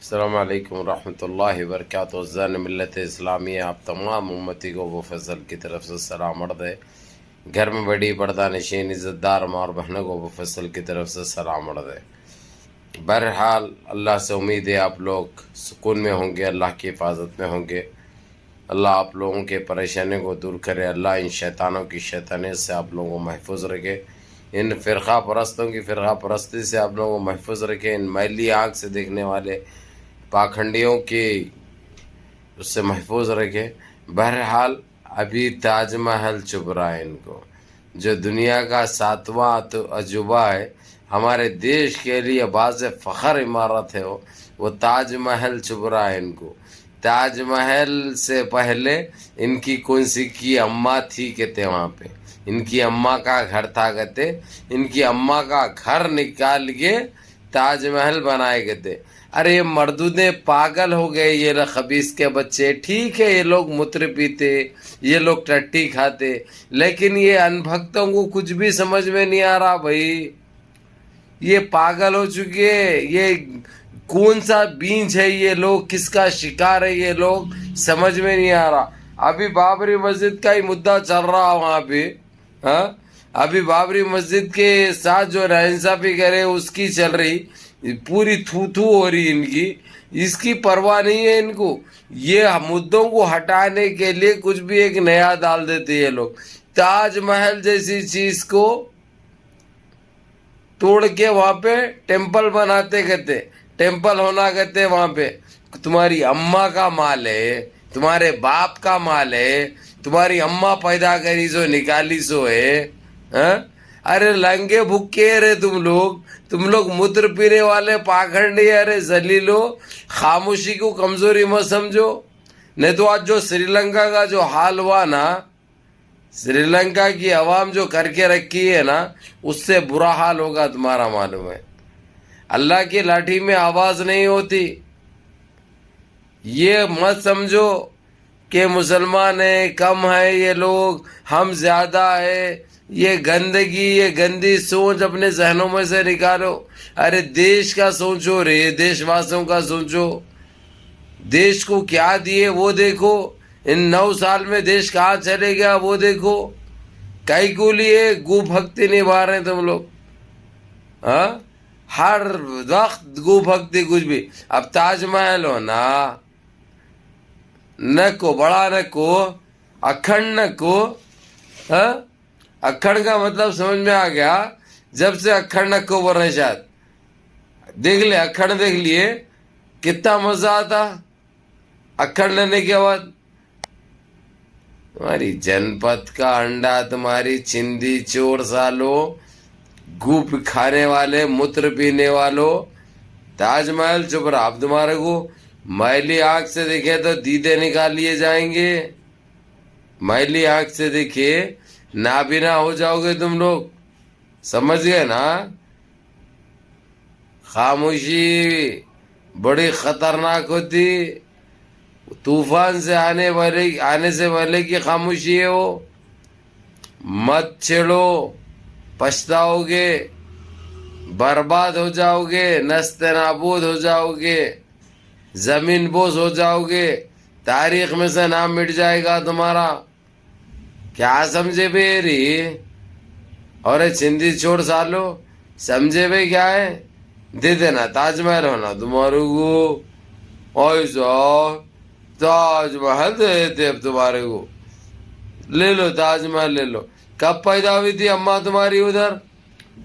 السلام علیکم ورحمۃ اللہ وبرکاتہ. زن ملت اسلامیہ آپ تمام امتی کو وہ فضل کی طرف سے سلام عرض ہے. گھر میں بڑی پردہ نشین عزت دار ماں اور بہنوں کو وہ فضل کی طرف سے سلام عرض ہے. بہرحال اللہ سے امید ہے آپ لوگ سکون میں ہوں گے، اللہ کی حفاظت میں ہوں گے. اللہ آپ لوگوں کے پریشانیوں کو دور کرے. اللہ ان شیطانوں کی شیطانیت سے آپ لوگوں کو محفوظ رکھے. ان فرقہ پرستوں کی فرقہ پرستی سے آپ لوگوں کو محفوظ رکھے. ان میلی آنکھ سے دیکھنے والے پاکھنڈیوں کی اس سے محفوظ رکھے. بہرحال ابھی تاج محل چبھ رہا ہے ان کو، جو دنیا کا 7واں عجوبہ ہے، ہمارے دیش کے لیے باعث فخر عمارت ہے. وہ تاج محل چبھ رہا ہے ان کو. تاج محل سے پہلے ان کی کون سی کی اماں تھی کہتے وہاں پہ، ان کی اماں کا گھر تھا کہتے. ان کی اماں کا گھر نکال کے تاج محل بنائے کہتے. ارے یہ مردودیں پاگل ہو گئے، یہ خبیث کے بچے. ٹھیک ہے یہ لوگ متر پیتے، یہ لوگ ٹٹی کھاتے، لیکن یہ ان بھکتوں کو کچھ بھی سمجھ میں نہیں آ رہا بھائی. یہ پاگل ہو چکے. یہ کون سا بیج ہے، یہ لوگ کس کا شکار ہے، یہ لوگ سمجھ میں نہیں آ رہا. ابھی بابری مسجد کا ہی مدعا چل رہا وہاں پہ. ہاں ابھی بابری مسجد کے ساتھ جو ناانصافی کرے اس کی چل رہی، پوری تھو تھو ہو رہی ان کی. اس کی پرواہ نہیں ہے ان کو. یہ مدعوں کو ہٹانے کے لیے کچھ بھی ایک نیا ڈال دیتے یہ لوگ. تاج محل جیسی چیز کو توڑ کے وہاں پہ ٹیمپل بناتے کہتے. ٹیمپل ہونا کہتے وہاں پہ. تمہاری اماں کا مال ہے، تمہارے باپ کا مال ہے، تمہاری اماں پیدا کری سو نکالی سو ہے. ارے لنگے بھکے رہے تم لوگ متر پینے والے پاکھنڈی. ارے ذلیلو، خاموشی کو کمزوری مت سمجھو. نہیں تو آج جو سری لنکا کا جو حال ہوا نا، سری لنکا کی عوام جو کر کے رکھی ہے نا، اس سے برا حال ہوگا تمہارا معلوم ہے. اللہ کی لاٹھی میں آواز نہیں ہوتی. یہ مت سمجھو کہ مسلمان ہیں کم ہیں یہ لوگ، ہم زیادہ ہیں. یہ گندگی، یہ گندی سوچ اپنے ذہنوں میں سے نکالو. ارے دیش کا سوچو رے، دیش واسوں کا سوچو. دیش کو کیا دیے وہ دیکھو. ان 9 سال میں دیش کہاں چلے گیا وہ دیکھو. کئی کو لیے گو بھکتی نبھا رہے ہیں تم لوگ. ہاں ہر وقت گو بھکتی کچھ بھی. اب تاج محل ہونا نہ کو بڑا نہ کو اکھنڈ نہ کو. اکھنڈ کا مطلب سمجھ میں آ گیا جب سے اکھنڈ نہ کو بول رہے. شاید دیکھ لے اکھنڈ دیکھ لیے کتنا مزہ آتا اکھنڈ لینے کے بعد. تمہاری جن پت کا انڈا، تمہاری چندی چور سالو، گوپ کھانے والے، متر پینے والوں. تاج محل چپ رہا. اب تمہارے کو میلی آنکھ سے دیکھے تو دیدے نکال لیے جائیں گے. میلی آنکھ سے دیکھے نابینا ہو جاؤ گے تم لوگ. سمجھ گئے نا. خاموشی بڑی خطرناک ہوتی. طوفان سے آنے سے پہلے کی خاموشی ہے وہ. مت چھیڑو، پچھتاؤ گے، برباد ہو جاؤ گے، نست نابود ہو جاؤ گے، زمین بوس ہو جاؤ گے. تاریخ میں سے نام مٹ جائے گا تمہارا. کیا سمجھے بیری؟ اور چندی چھوڑ سالو سمجھے بے کیا ہے؟ دے دینا تاج محل ہونا تمہارے کو. ایسا تاج محل دے دیتے اب تمہارے کو. لے لو تاج محل لے لو. کب پیدا ہوئی تھی اماں تمہاری ادھر؟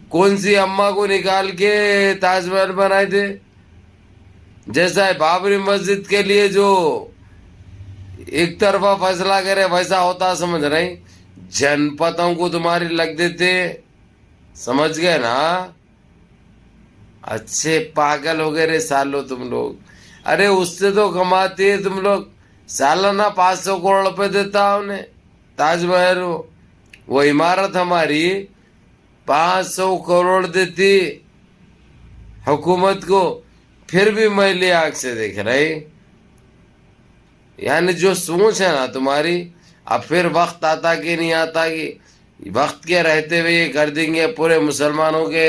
کون سی اماں کو نکال کے تاج محل بنائے تھے؟ جیسا ہے بابری مسجد کے لیے جو ایک طرفہ فیصلہ کرے ویسا ہوتا سمجھ رہے. جن پتوں کو تمہاری لگ دیتے. سمجھ گئے نا. اچھے پاگل ہو گئے رے سالو تم لوگ. ارے اس سے تو کماتے ہیں تم لوگ. سالانہ 500 کروڑ روپے دیتا انہیں تاج محل. وہ عمارت ہماری 500 کروڑ دیتی حکومت کو، پھر بھی میلی آنکھ سے دیکھ رہے. یعنی جو سوچ ہے نا تمہاری، اب پھر وقت آتا کہ نہیں آتا کہ وقت کے رہتے ہوئے یہ کر دیں گے، پورے مسلمانوں کے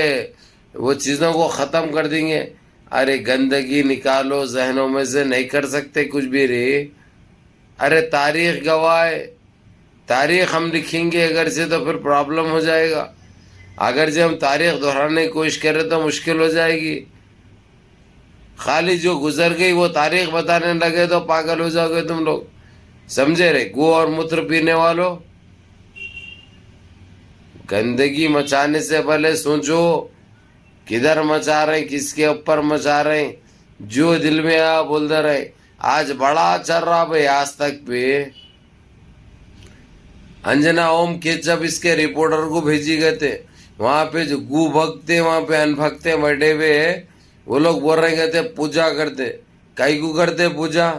وہ چیزوں کو ختم کر دیں گے. ارے گندگی نکالو ذہنوں میں سے, نہیں کر سکتے کچھ بھی رے. ارے تاریخ گواہ ہے, تاریخ ہم لکھیں گے اگر سے تو پھر پرابلم ہو جائے گا. اگر سے ہم تاریخ دہرانے کی کوشش کریں تو مشکل ہو جائے گی. خالی جو گزر گئی وہ تاریخ بتانے لگے تو پاگل ہو جاؤ گے تم لوگ, سمجھے رے. گو اور موتر پینے والوں, گندگی مچانے سے پہلے سوچو کدھر مچا رہے ہیں, کس کے اوپر مچا رہے ہیں. جو دل میں آ بولتے رہے. آج بڑا چل رہا بھائی آج تک پہ. انجنا اوم کیچپ اس کے رپورٹر کو بھیجی گئے تھے, وہاں پہ جو گو بھکتے وہاں پہ ان بھکتے بیٹھے ہوئے وہ لوگ بول رہے گئے تھے پوجا کرتے. کئی کو کرتے پوجا؟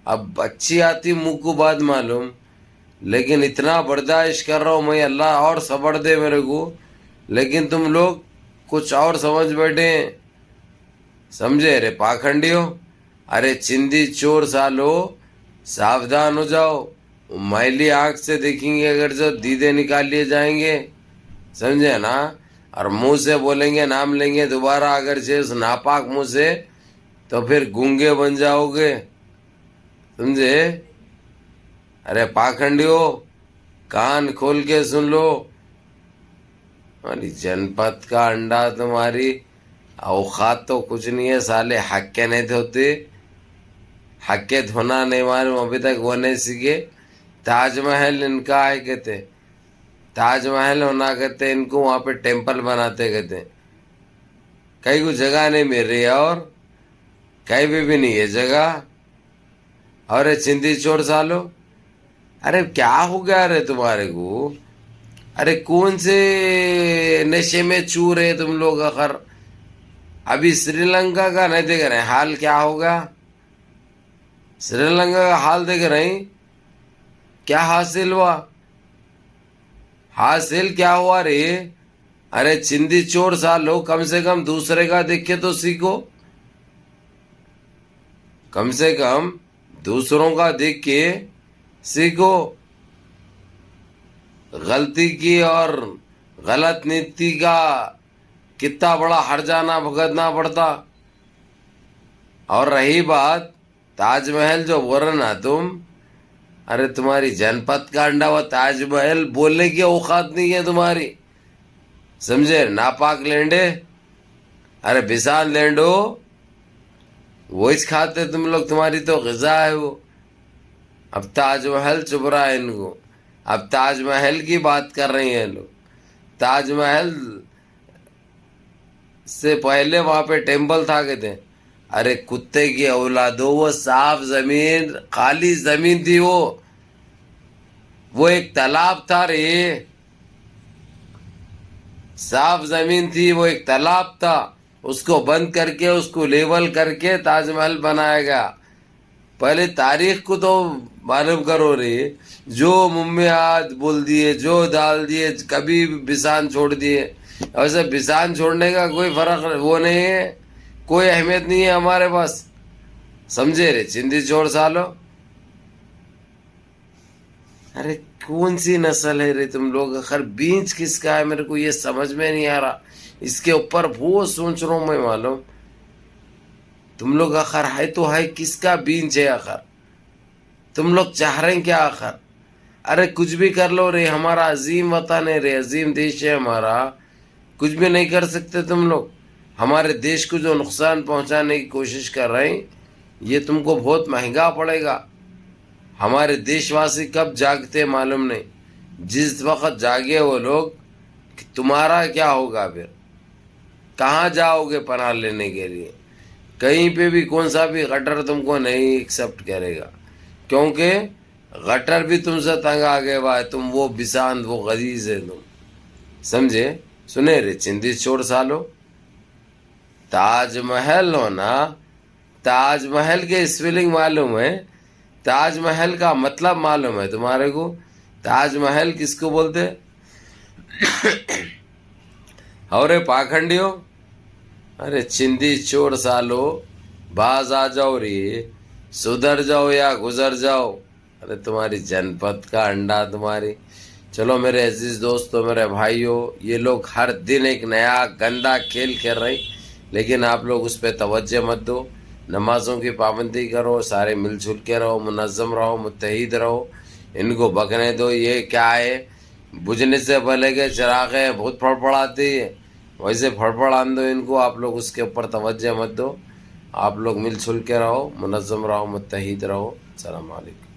اب اچھی آتی منہ کو بات معلوم, لیکن اتنا برداشت کر رہا ہوں میں, اللہ اور صبر دے میرے کو, لیکن تم لوگ کچھ اور سمجھ بیٹھے ہیں, سمجھے رے پاکھنڈیوں. ارے چندی چور سالو ساودھان ہو جاؤ, میلی آنکھ سے دیکھیں گے اگر جو دیدے نکال لیے جائیں گے, سمجھے نا. اور منہ سے بولیں گے نام لیں گے دوبارہ اگر سے اس ناپاک منہ سے تو پھر گونگے بن جاؤ گے, سمجھے. ارے پاکھنڈیوں کان کھول کے سن لو, ہماری جنپت کا انڈا تمہاری اوقات تو کچھ نہیں ہے سالے. حق کے نہیں دھوتے, حق کے دھونا نہیں معلوم ابھی تک وہ نہیں سیکھے. تاج محل ان کا ہے کہتے, تاج محل ہونا کہتے ان کو, وہاں پہ ٹیمپل بناتے کہتے. کہیں کو جگہ نہیں مل رہی ہے اور کہیں بھی نہیں ہے جگہ. اور چندی چور سالو, ارے کیا ہو گیا رے تمہارے کو؟ ارے کون سے نشے میں چور ہے تم لوگ؟ اخر ابھی سری لنکا کا نہیں دیکھ رہے حال کیا ہوگا؟ سری لنکا کا حال دیکھ رہے ہیں کیا حاصل ہوا؟ حاصل کیا ہوا رے؟ ارے چندی چور سالو کم سے کم دوسرے کا دیکھ کے تو سیکھو, کم سے کم دوسروں کا دیکھ کے سیکھو. غلطی کی اور غلط نیتی کا کتنا بڑا ہرجانہ بھگتنا پڑتا. اور رہی بات تاج محل جو بول رہے نا تم, ارے تمہاری جنپت کا انڈا ہوا تاج محل بولنے کی اوقات نہیں ہے تمہاری, سمجھے. ناپاک لینڈے, ارے بسان لینڈو وہ اس کھاتے تم لوگ, تمہاری تو غذا ہے وہ. اب تاج محل چپ رہا ہے ان کو, اب تاج محل کی بات کر رہی ہیں لوگ. تاج محل سے پہلے وہاں پہ ٹیمپل تھا کہتے ہیں. ارے کتے کی اولادوں, وہ صاف زمین خالی زمین تھی, وہ ایک تالاب تھا رے, صاف زمین تھی, وہ ایک تالاب تھا. اس کو بند کر کے اس کو لیول کر کے تاج محل بنایا گیا. پہلے تاریخ کو تو معلوم کرو رے. جو منہ میں ہاتھ بول دیے, جو ڈال دیے, کبھی بسان چھوڑ دیے. ویسے بسان چھوڑنے کا کوئی فرق وہ نہیں ہے, کوئی اہمیت نہیں ہے ہمارے پاس, سمجھے رے چندی چور سالو. ارے کون سی نسل ہے رے تم لوگ؟ آخر بیج کس کا ہے میرے کو یہ سمجھ میں نہیں آ رہا. اس کے اوپر بہت سوچ رہا ہوں میں معلوم. تم لوگ آخر ہے تو ہے کس کا بیج ہے؟ آخر تم لوگ چاہ رہے ہیں کیا آخر؟ ارے کچھ بھی کر لو رے, ہمارا عظیم وطن ہے رے, عظیم دیش ہے ہمارا, کچھ بھی نہیں کر سکتے تم لوگ. ہمارے دیش کو جو نقصان پہنچانے کی کوشش کر رہے ہیں یہ تم کو بہت مہنگا پڑے گا. ہمارے دیش واسی کب جاگتے معلوم نہیں, جس وقت جاگے وہ لوگ تمہارا کیا ہوگا پھر؟ کہاں جاؤ گے پناہ لینے کے لیے؟ کہیں پہ بھی کون سا بھی غٹر تم کو نہیں ایکسپٹ کرے گا, کیونکہ غٹر بھی تم سے تنگ آ گئے ہوا ہے. تم وہ بسان وہ غلیظ ہے تم, سمجھے. سنے رے چندی چور سالو, تاج محل ہونا, تاج محل کے اسپیلنگ معلوم ہے؟ تاج محل کا مطلب معلوم ہے تمہارے کو؟ تاج محل کس کو بولتے؟ اور پاکھنڈیوں, ارے چندی چور سالو باز آ جاؤ رے, سدھر جاؤ یا گزر جاؤ. ارے تمہاری جنپت کا انڈا تمہاری. چلو میرے عزیز دوستوں, میرے بھائیوں, یہ لوگ ہر دن ایک نیا گندا کھیل کھیل رہے ہیں. لیکن آپ لوگ اس پہ توجہ مت دو. نمازوں کی پابندی کرو، سارے مل جل کے رہو، منظم رہو، متحد رہو. ان کو بکنے دو. یہ کیا ہے؟ بجھنے سے پہلے کے چراغ ہے، بہت پھڑپڑاتی ہے، ویسے پھڑپڑان دو ان کو. آپ لوگ اس کے اوپر توجہ مت دو. آپ لوگ مل جل کے رہو، منظم رہو، متحد رہو. السلام علیکم.